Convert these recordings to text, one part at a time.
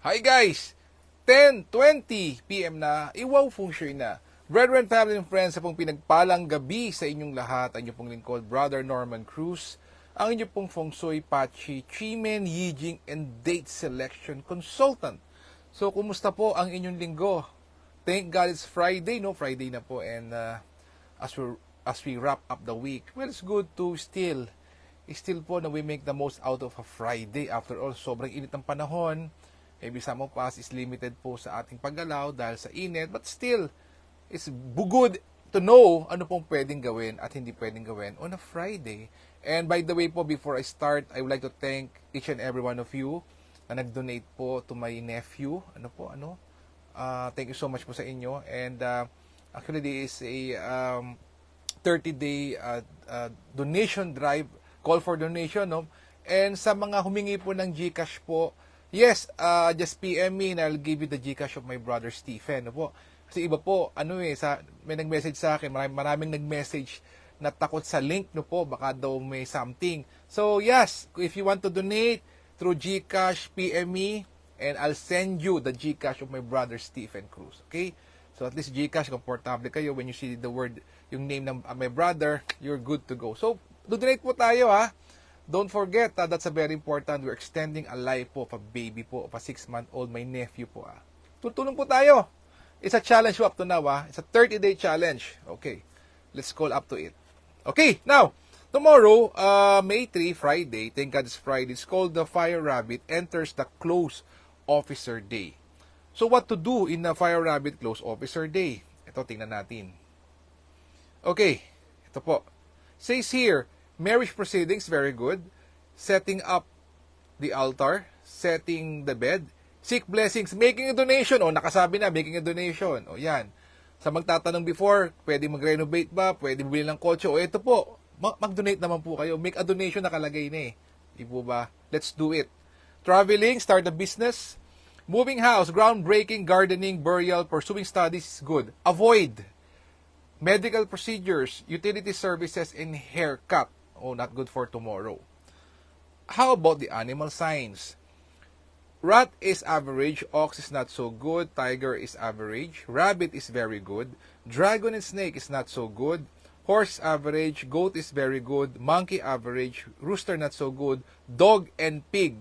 Hi guys! 10:20 PM na, iwaw feng shui na. Brethren, family, and friends, sa pong pinagpalang gabi sa inyong lahat, ang inyong pong lingkod, Brother Norman Cruz, ang inyong pong feng shui, Pachi, Chimen, Yijing, and date selection consultant. So, kumusta po ang inyong linggo? Thank God it's Friday, no? Friday na po, and as we wrap up the week, well, it's good to still po na we make the most out of a Friday. After all, sobrang init ng panahon. Maybe some of us is limited po sa ating paggalaw dahil sa init. But still, it's good to know ano pong pwedeng gawin at hindi pwedeng gawin on a Friday. And by the way po, before I start, I would like to thank each and every one of you na nag-donate po to my nephew. Thank you so much po sa inyo. And actually, this is a 30-day donation drive, call for donation. No? And sa mga humingi po ng GCash po, yes, just PM me and I'll give you the GCash of my brother Stephen. No po? Kasi iba po, may nag-message sa akin, maraming nag-message na takot sa link, no po, baka daw may something. So, yes, if you want to donate through GCash, PM me and I'll send you the GCash of my brother Stephen Cruz. Okay? So, at least GCash, komportable kayo. When you see the word, yung name ng my brother, you're good to go. So, donate po tayo, ha? Don't forget, that's a very important. We're extending a life po of a baby po, of a 6-month-old, my nephew po. Tutulong po tayo. It's a challenge po up to now. It's a 30-day challenge. Okay, let's call up to it. Okay, now, tomorrow, May 3, Friday, thank God it's Friday, it's called the Fire Rabbit enters the Close Officer Day. So what to do in the Fire Rabbit Close Officer Day? Ito, tingnan natin. Okay, ito po. Says here, marriage proceedings, very good. Setting up the altar, setting the bed, seek blessings, making a donation. O, nakasabi na, making a donation. O, yan. Sa magtatanong before, pwede mag-renovate ba? Pwede bumili ng kotse? O, ito po, mag-donate naman po kayo. Make a donation, nakalagay na eh. Di po ba? Let's do it. Traveling, start a business. Moving house, groundbreaking, gardening, burial, pursuing studies is good. Avoid medical procedures, utility services, and haircut. Oh, not good for tomorrow. How about the animal signs? Rat is average, ox is not so good, tiger is average, rabbit is very good, dragon and snake is not so good, horse average, goat is very good, monkey average, rooster not so good, dog and pig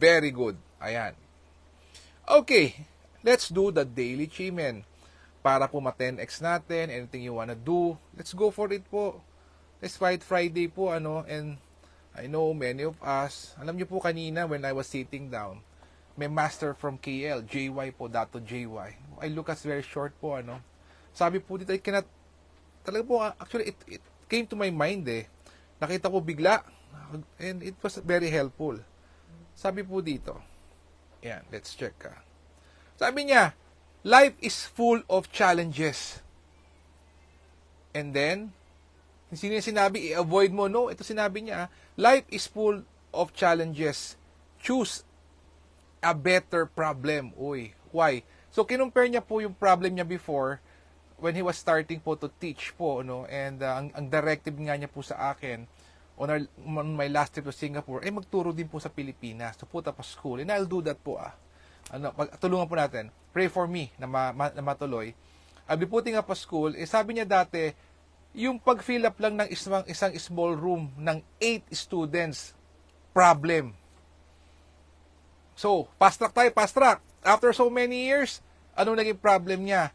very good. Ayan. Okay, let's do the daily chimen. Para po ma-10x natin, anything you wanna do, let's go for it po. Let's fight Friday po, and I know many of us, alam niyo po kanina when I was sitting down, may master from KL, JY po, Dato JY. I look as very short po, Sabi po dito, I cannot, talaga po, actually, it came to my mind Nakita ko bigla, and it was very helpful. Sabi po dito, yan, let's check Sabi niya, life is full of challenges. And then, sino yung sinabi, i-avoid mo? No, ito sinabi niya, life is full of challenges. Choose a better problem. Uy, why? So, kinumpare niya po yung problem niya before when he was starting po to teach po, and ang directive nga niya po sa akin on my last trip to Singapore, magturo din po sa Pilipinas to put up a school. And I'll do that po, tulungan po natin. Pray for me na matuloy. I'll be putting up a school. Sabi niya dati, yung pag-fill up lang ng isang small room ng 8 students, problem. So, fast track. After so many years, ano naging problem niya?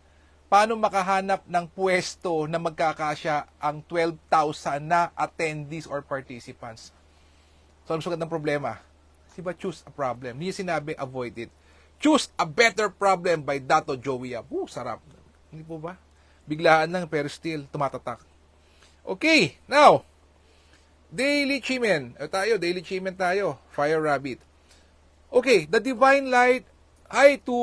Paano makahanap ng pwesto na magkakasya ang 12,000 na attendees or participants? So, ano sugat ng problema? Diba, choose a problem. Hindi sinabi, avoid it. Choose a better problem by Dato Joey Yap. Sarap. Hindi po ba? Biglaan lang pero still tumatatak. Okay, now, daily chimen. Daily chimen tayo. Fire Rabbit. Okay, the Divine Light. Hi to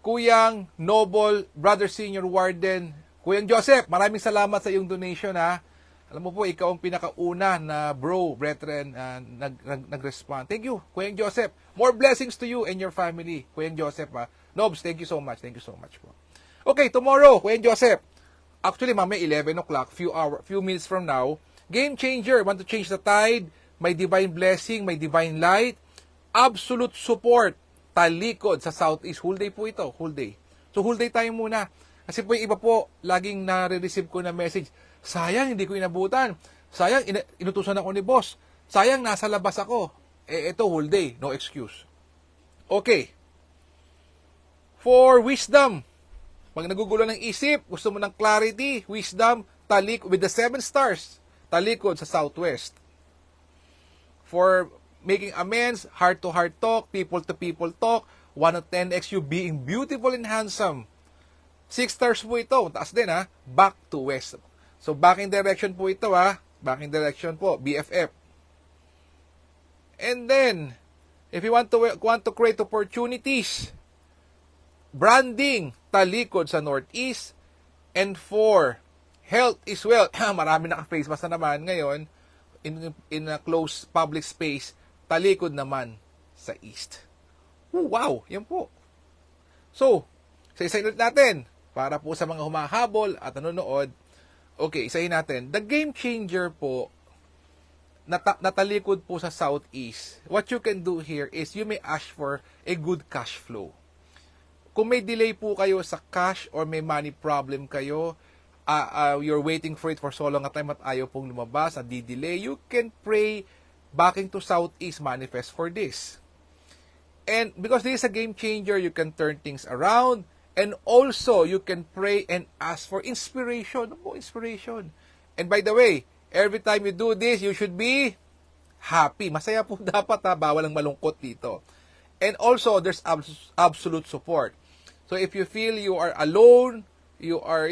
Kuyang Noble, Brother Senior Warden, Kuyang Joseph. Maraming salamat sa iyong donation, Alam mo po, ikaw ang pinakauna na brethren, nag-respond. Thank you, Kuyang Joseph. More blessings to you and your family, Kuyang Joseph. Nobs, thank you so much. Thank you so much po. Okay, tomorrow, Kuyang Joseph. Actually, mamaya 11 o'clock, few minutes from now, Game Changer, want to change the tide, may divine blessing, may divine light, absolute support talikod sa southeast. Whole day po ito, whole day. So whole day tayo muna. Kasi po yung iba po, laging nare-receive ko na message, sayang hindi ko inabutan. Sayang inutusan ako ni boss. Sayang nasa labas ako. Ito whole day, no excuse. Okay. For wisdom, pag nagugulo ng isip, gusto mo ng clarity, wisdom, talikod with the 7 stars, talikod sa southwest. For making amends, heart-to-heart talk, people-to-people talk, 1 to 10x you being beautiful and handsome. 6 stars po ito, taas din ha, back to west. So backing direction po ito ha, backing direction po, BFF. And then, if you want to create opportunities, branding, talikod sa northeast. And for health is wealth, marami naka-face mask na naman ngayon, in a closed public space, talikod naman sa east. Wow, yan po. So, isa-isahin ulit natin, para po sa mga humahabol at nanonood, okay, isahin natin. The game changer po, natalikod po sa southeast. What you can do here is you may ask for a good cash flow. Kung may delay po kayo sa cash or may money problem kayo, you're waiting for it for so long a time at ayaw pong lumabas, at di-delay, you can pray backing to southeast, manifest for this. And because this is a game changer, you can turn things around. And also, you can pray and ask for inspiration. Inspiration. And by the way, every time you do this, you should be happy. Masaya po dapat ha, bawal ang malungkot dito. And also, there's absolute support. So if you feel you are alone, you are,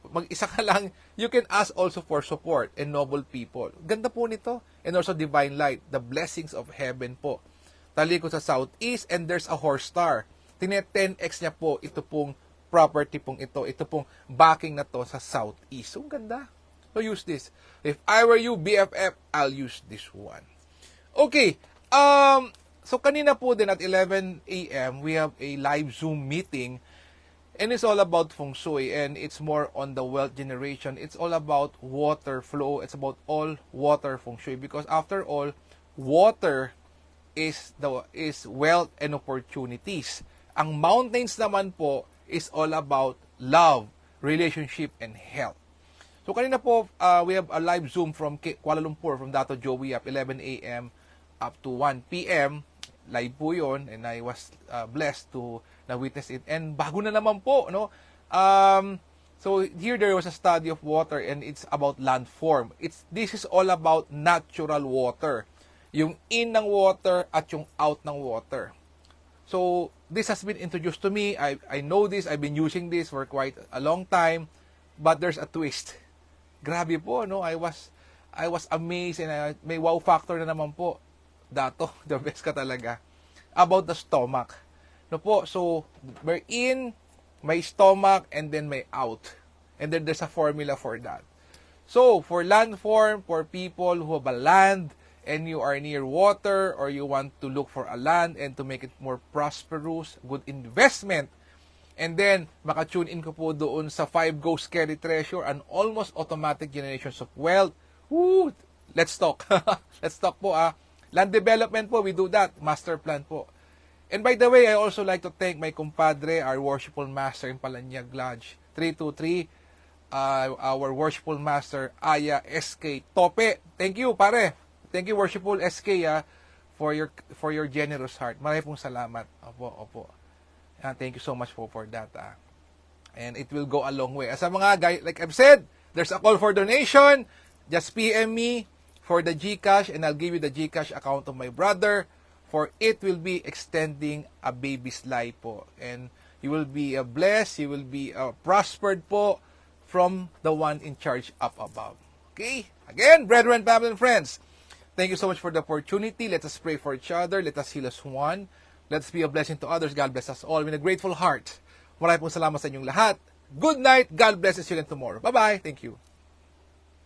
mag-isa ka lang, you can ask also for support and noble people. Ganda po nito. And also divine light, the blessings of heaven po. Talikod sa southeast, and there's a horse star. 10x niya po, ito pong property pong ito pong backing na to sa southeast. So, ganda. So, use this. If I were you, BFF, I'll use this one. Okay. So, kanina po din at 11 a.m., we have a live Zoom meeting, and it's all about feng shui, and it's more on the wealth generation. It's all about water flow. It's about all water feng shui, because after all, water is wealth and opportunities. Ang mountains naman po is all about love, relationship, and health. So kanina po, we have a live Zoom from Kuala Lumpur, from Dato Joey Yap, 11 a.m. up to 1 p.m. Live po yun, and I was blessed to na-witness it. And bago na naman po, no? So here there was a study of water, and it's about landform. This is all about natural water. Yung in ng water at yung out ng water. So, this has been introduced to me. I know this. I've been using this for quite a long time. But there's a twist. Grabe po, no? I was amazed, and may wow factor na naman po. Dato, the best ka talaga. About the stomach. No po, so, we're in, may stomach, and then may out. And then there's a formula for that. So, for landform, for people who have a land, and you are near water, or you want to look for a land and to make it more prosperous, good investment, and then maka-tune in ko po doon sa 5 Go Scary Treasure, an almost automatic generations of wealth. Woo! Let's talk. Let's talk po Land development po, we do that. Master plan po. And by the way, I also like to thank my compadre, our worshipful master in Palanyag Lodge 323, our worshipful master, Aya SK Tope. Thank you, pare. Thank you, worshipful SK, for your generous heart. Maraming pong salamat. Opo. Thank you so much for that. And it will go a long way. As a mga guys, like I've said, there's a call for donation. Just PM me for the GCash, and I'll give you the GCash account of my brother, for it will be extending a baby's life po. And you will be blessed, you will be prospered po from the one in charge up above. Okay? Again, brethren, family, and friends, thank you so much for the opportunity. Let us pray for each other. Let us heal as one. Let us be a blessing to others. God bless us all with a grateful heart. Maraming pong salamat sa inyong lahat. Good night. God bless us again tomorrow. Bye-bye. Thank you.